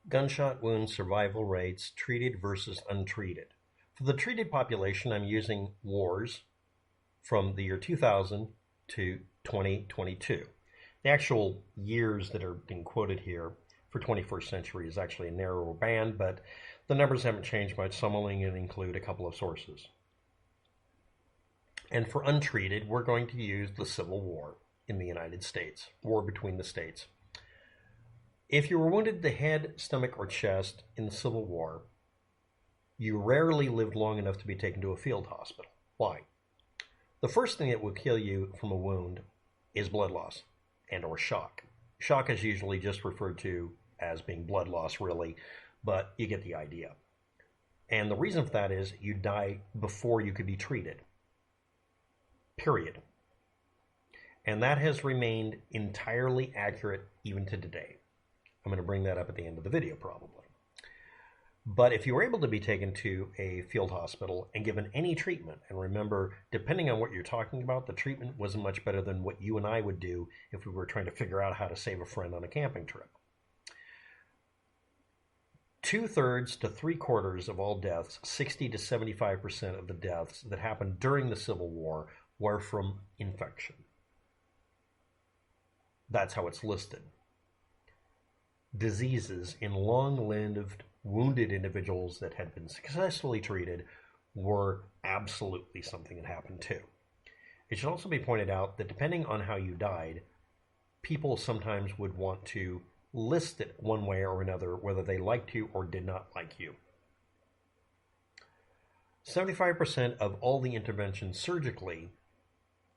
Gunshot wound survival rates, treated versus untreated. For the treated population, I'm using wars from the year 2000 to 2022. The actual years that are being quoted here for 21st century is actually a narrower band, but the numbers haven't changed much, so I'm only going to include a couple of sources. And for untreated, we're going to use the Civil War in the United States, war between the states. If you were wounded in the head, stomach, or chest in the Civil War, you rarely lived long enough to be taken to a field hospital. Why? The first thing that will kill you from a wound is blood loss and or shock. Shock is usually just referred to as being blood loss, really, but you get the idea. And the reason for that is you die before you could be treated. Period. And that has remained entirely accurate even to today. I'm going to bring that up at the end of the video probably. But if you were able to be taken to a field hospital and given any treatment, and remember, depending on what you're talking about, the treatment wasn't much better than what you and I would do if we were trying to figure out how to save a friend on a camping trip. 2/3 to 3/4 of all deaths, 60 to 75% of the deaths that happened during the Civil War were from infection. That's how it's listed. Diseases in long-lived, wounded individuals that had been successfully treated were absolutely something that happened too. It should also be pointed out that depending on how you died, people sometimes would want to list it one way or another, whether they liked you or did not like you. 75% of all the interventions surgically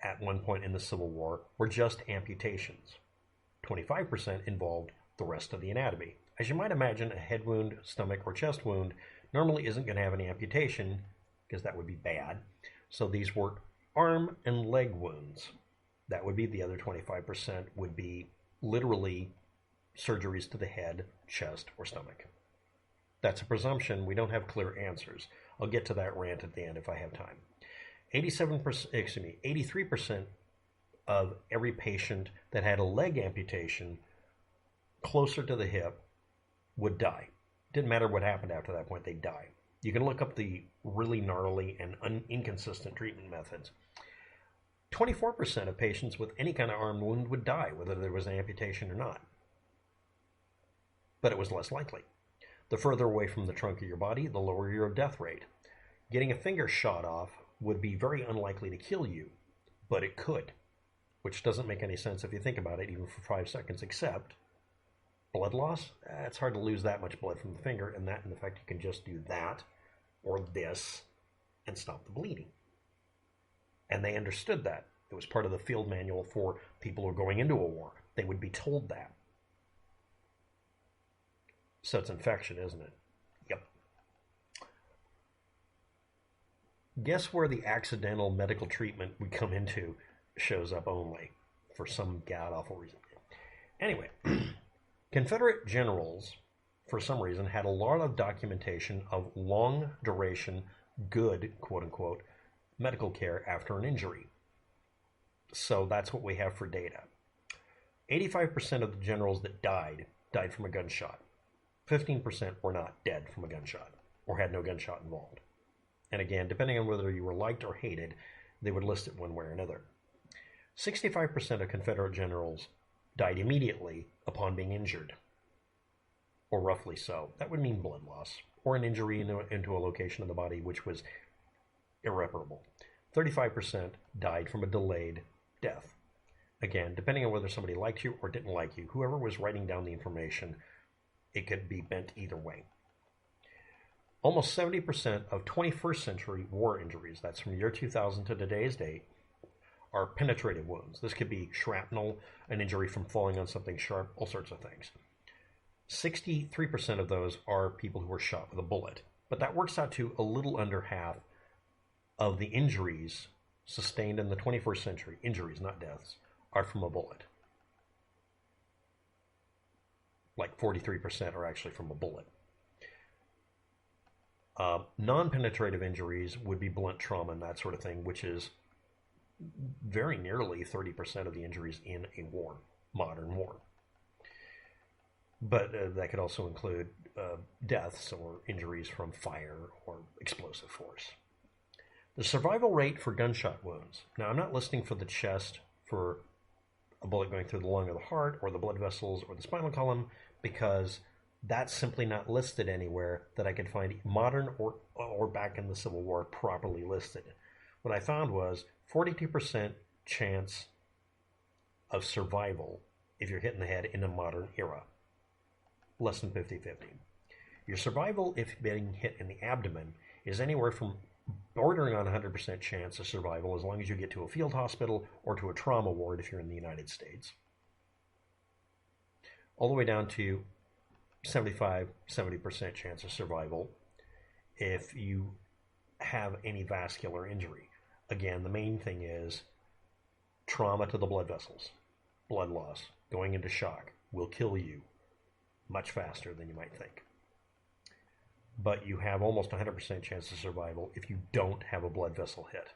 at one point in the Civil War were just amputations. 25% involved the rest of the anatomy. As you might imagine, a head wound, stomach, or chest wound normally isn't going to have any amputation because that would be bad. So these were arm and leg wounds. That would be the other 25% would be literally surgeries to the head, chest, or stomach. That's a presumption. We don't have clear answers. I'll get to that rant at the end if I have time. 83% of every patient that had a leg amputation closer to the hip would die. Didn't matter what happened after that point, they'd die. You can look up the really gnarly and inconsistent treatment methods. 24% of patients with any kind of arm wound would die, whether there was an amputation or not. But it was less likely. The further away from the trunk of your body, the lower your death rate. Getting a finger shot off would be very unlikely to kill you, but it could, which doesn't make any sense if you think about it, even for 5 seconds, except blood loss. It's hard to lose that much blood from the finger, and that, in fact, you can just do that or this and stop the bleeding. And they understood that. It was part of the field manual for people who are going into a war. They would be told that. So it's infection, isn't it? Yep. Guess where the accidental medical treatment we come into shows up only for some god-awful reason. Anyway, Confederate generals, for some reason, had a lot of documentation of long-duration, good, quote-unquote, medical care after an injury. So that's what we have for data. 85% of the generals that died from a gunshot. 15% were not dead from a gunshot or had no gunshot involved. And again, depending on whether you were liked or hated, they would list it one way or another. 65% of Confederate generals died immediately upon being injured, or roughly so. That would mean blood loss or an injury into a location of the body which was irreparable. 35% died from a delayed death. Again, depending on whether somebody liked you or didn't like you, whoever was writing down the information, it could be bent either way. Almost 70% of 21st century war injuries, that's from year 2000 to today's date, are penetrative wounds. This could be shrapnel, an injury from falling on something sharp, all sorts of things. 63% of those are people who were shot with a bullet. But that works out to a little under half of the injuries sustained in the 21st century, injuries, not deaths, are from a bullet. Like 43% are actually from a bullet. Non-penetrative injuries would be blunt trauma and that sort of thing, which is very nearly 30% of the injuries in a war, modern war. but that could also include deaths or injuries from fire or explosive force. The survival rate for gunshot wounds. Now, I'm not listing for the chest for a bullet going through the lung or the heart or the blood vessels or the spinal column because that's simply not listed anywhere that I could find modern or back in the Civil War properly listed. What I found was 42% chance of survival if you're hit in the head in a modern era. Less than 50-50. Your survival if being hit in the abdomen is anywhere from bordering on 100% chance of survival as long as you get to a field hospital or to a trauma ward if you're in the United States, all the way down to 70% chance of survival if you have any vascular injury. Again, the main thing is trauma to the blood vessels, blood loss, going into shock will kill you much faster than you might think. But you have almost 100% chance of survival if you don't have a blood vessel hit,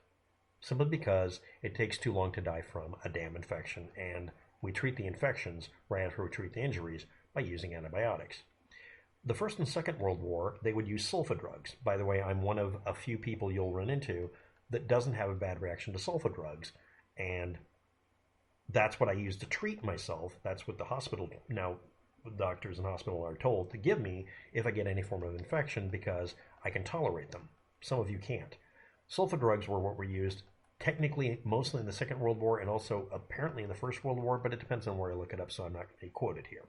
simply because it takes too long to die from a damn infection, and we treat the infections right after we treat the injuries by using antibiotics. The First and Second World War, they would use sulfa drugs. By the way, I'm one of a few people you'll run into that doesn't have a bad reaction to sulfa drugs, and that's what I use to treat myself. That's what the hospital now doctors and hospital are told to give me if I get any form of infection because I can tolerate them. Some of you can't. Sulfa drugs were what were used technically mostly in the Second World War and also apparently in the First World War, but it depends on where I look it up, so I'm not going to quote it here.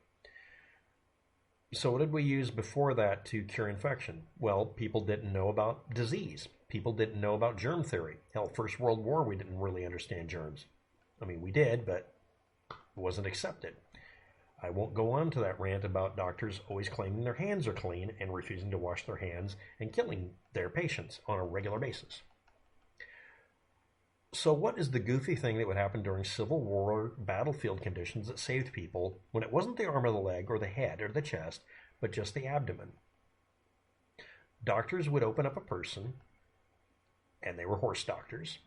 So what did we use before that to cure infection? Well, people didn't know about disease. People didn't know about germ theory. Hell, First World War, we didn't really understand germs. I mean, we did, but it wasn't accepted. I won't go on to that rant about doctors always claiming their hands are clean and refusing to wash their hands and killing their patients on a regular basis. So what is the goofy thing that would happen during Civil War battlefield conditions that saved people when it wasn't the arm or the leg or the head or the chest, but just the abdomen? Doctors would open up a person, and they were horse doctors,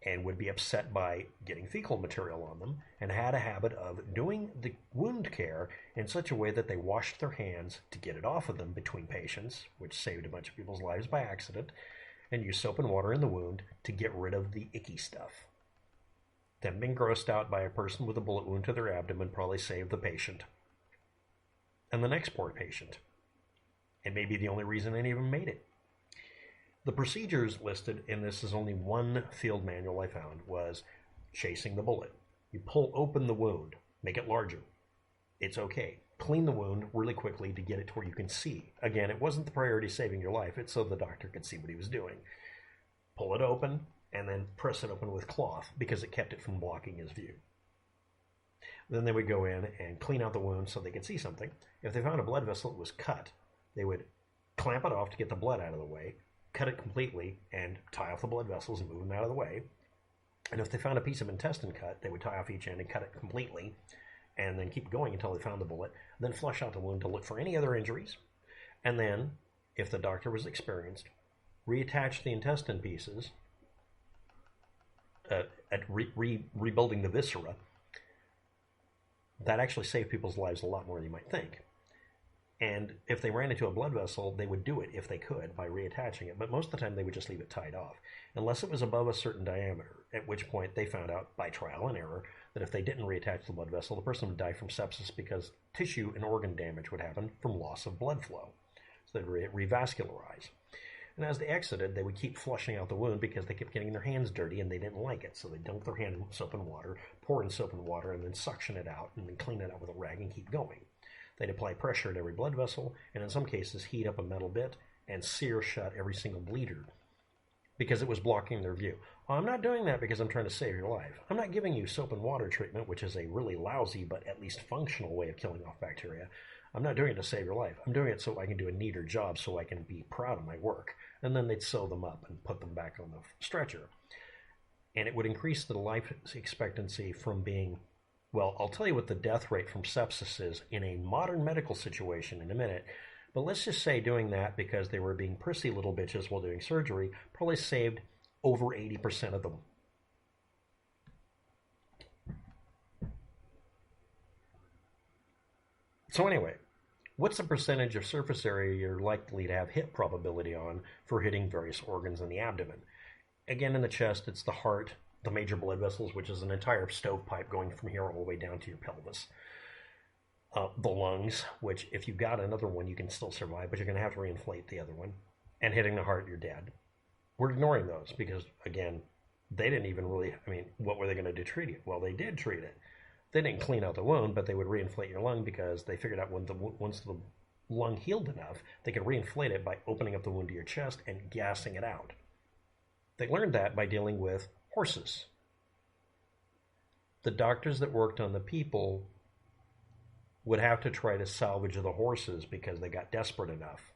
and would be upset by getting fecal material on them, and had a habit of doing the wound care in such a way that they washed their hands to get it off of them between patients, which saved a bunch of people's lives by accident, and use soap and water in the wound to get rid of the icky stuff. Them being grossed out by a person with a bullet wound to their abdomen probably saved the patient and the next poor patient, and maybe the only reason any of them made it. The procedures listed, and this is only one field manual I found, was chasing the bullet. You pull open the wound, make it larger. It's okay. Clean the wound really quickly to get it to where you can see. Again, it wasn't the priority saving your life. It's so the doctor could see what he was doing. Pull it open, and then press it open with cloth because it kept it from blocking his view. Then they would go in and clean out the wound so they could see something. If they found a blood vessel that was cut, they would clamp it off to get the blood out of the way, cut it completely, and tie off the blood vessels and move them out of the way. And if they found a piece of intestine cut, they would tie off each end and cut it completely, and then keep going until they found the bullet, then flush out the wound to look for any other injuries. And then, if the doctor was experienced, reattach the intestine pieces, rebuilding the viscera. That actually saved people's lives a lot more than you might think. And if they ran into a blood vessel, they would do it if they could by reattaching it. But most of the time, they would just leave it tied off, unless it was above a certain diameter, at which point they found out by trial and error that if they didn't reattach the blood vessel, the person would die from sepsis because tissue and organ damage would happen from loss of blood flow. So they'd revascularize. And as they exited, they would keep flushing out the wound because they kept getting their hands dirty and they didn't like it. So they'd dunk their hand in soap and water, pour in soap and water, and then suction it out, and then clean it out with a rag and keep going. They'd apply pressure at every blood vessel, and in some cases heat up a metal bit and sear shut every single bleeder because it was blocking their view. Well, I'm not doing that because I'm trying to save your life. I'm not giving you soap and water treatment, which is a really lousy but at least functional way of killing off bacteria. I'm not doing it to save your life. I'm doing it so I can do a neater job, so I can be proud of my work. And then they'd sew them up and put them back on the stretcher. And it would increase the life expectancy from being, well, I'll tell you what the death rate from sepsis is in a modern medical situation in a minute. But let's just say doing that because they were being prissy little bitches while doing surgery probably saved over 80% of them. So anyway, What's the percentage of surface area you're likely to have hit probability on for hitting various organs in the abdomen? Again, in the chest, it's the heart, the major blood vessels, which is an entire stovepipe going from here all the way down to your pelvis. The lungs, which if you got another one, you can still survive, but you're going to have to reinflate the other one. And hitting the heart, you're dead. We're ignoring those because, again, they didn't even really, what were they going to do to treat it? Well, they did treat it. They didn't clean out the wound, but they would reinflate your lung because they figured out once the lung healed enough, they could reinflate it by opening up the wound to your chest and gassing it out. They learned that by dealing with horses. The doctors that worked on the people would have to try to salvage the horses because they got desperate enough.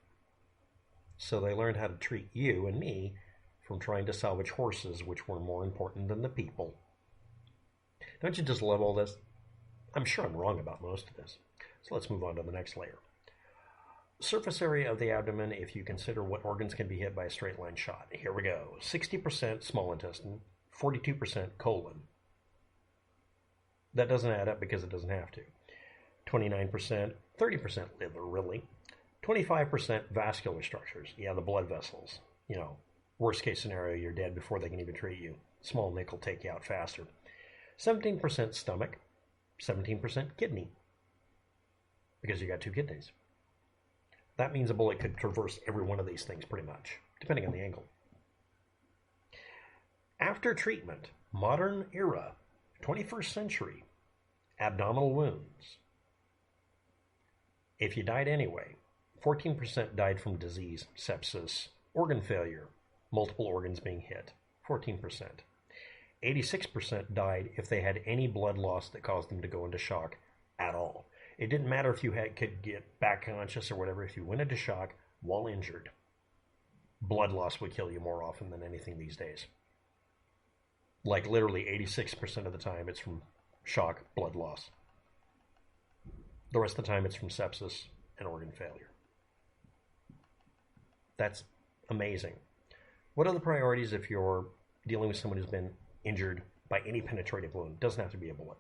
So they learned how to treat you and me from trying to salvage horses, which were more important than the people. Don't you just love all this? I'm sure I'm wrong about most of this. So let's move on to the next layer. Surface area of the abdomen if you consider what organs can be hit by a straight line shot. Here we go. 60% small intestine, 42% colon. That doesn't add up because it doesn't have to. 29%, 30% liver, really. 25% vascular structures. Yeah, the blood vessels. Worst case scenario, you're dead before they can even treat you. Small nick will take you out faster. 17% stomach, 17% kidney, because you got 2 kidneys. That means a bullet could traverse every one of these things pretty much, depending on the angle. After treatment, modern era, 21st century, abdominal wounds. If you died anyway, 14% died from disease, sepsis, organ failure, multiple organs being hit, 14%. 86% died if they had any blood loss that caused them to go into shock at all. It didn't matter if you could get back conscious or whatever. If you went into shock while injured, blood loss would kill you more often than anything these days. Like literally 86% of the time it's from shock, blood loss. The rest of the time it's from sepsis and organ failure. That's amazing. What are the priorities if you're dealing with someone who's been injured by any penetrative wound? Doesn't have to be a bullet.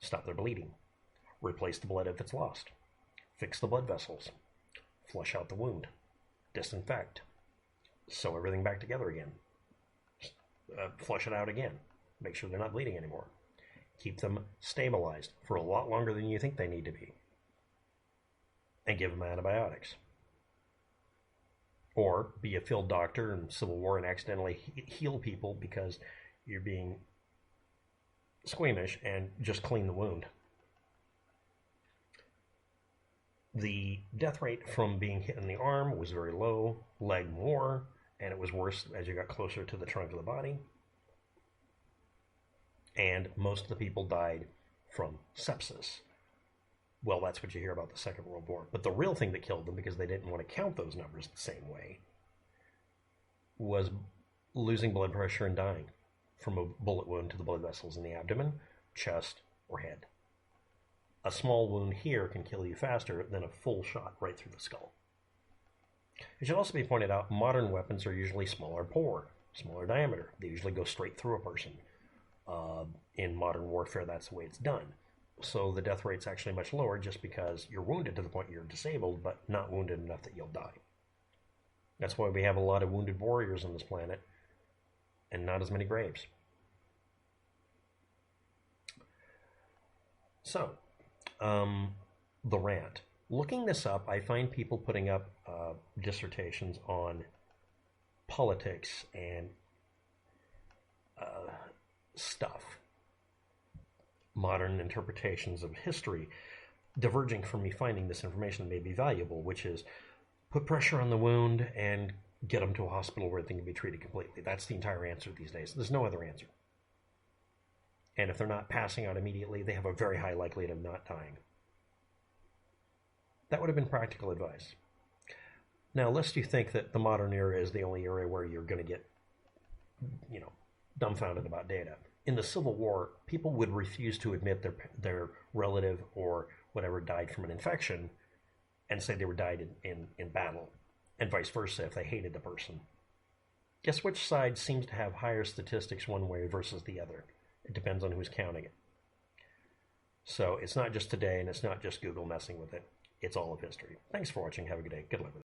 Stop their bleeding. Replace the blood if it's lost. Fix the blood vessels. Flush out the wound. Disinfect. Sew everything back together again. Flush it out again. Make sure they're not bleeding anymore. Keep them stabilized for a lot longer than you think they need to be. And give them antibiotics. Or be a field doctor in Civil War and accidentally heal people because you're being squeamish and just clean the wound. The death rate from being hit in the arm was very low, leg more, and it was worse as you got closer to the trunk of the body. And most of the people died from sepsis. Well, that's what you hear about the Second World War. But the real thing that killed them, because they didn't want to count those numbers the same way, was losing blood pressure and dying from a bullet wound to the blood vessels in the abdomen, chest, or head. A small wound here can kill you faster than a full shot right through the skull. It should also be pointed out, modern weapons are usually smaller bore, smaller diameter. They usually go straight through a person. In modern warfare, that's the way it's done. So the death rate's actually much lower just because you're wounded to the point you're disabled, but not wounded enough that you'll die. That's why we have a lot of wounded warriors on this planet and not as many graves. So, the rant. Looking this up, I find people putting up dissertations on politics and stuff. Modern interpretations of history diverging from me finding this information that may be valuable, which is put pressure on the wound and get them to a hospital where they can be treated completely. That's the entire answer these days. There's no other answer. And if they're not passing out immediately, they have a very high likelihood of not dying. That would have been practical advice. Now, lest you think that the modern era is the only era where you're going to get, dumbfounded about data. In the Civil War, people would refuse to admit their relative or whatever died from an infection and say they were died in battle, and vice versa if they hated the person. Guess which side seems to have higher statistics one way versus the other? It depends on who's counting it. So it's not just today, and it's not just Google messing with it. it's all of history. Thanks for watching. Have a good day. Good luck with it.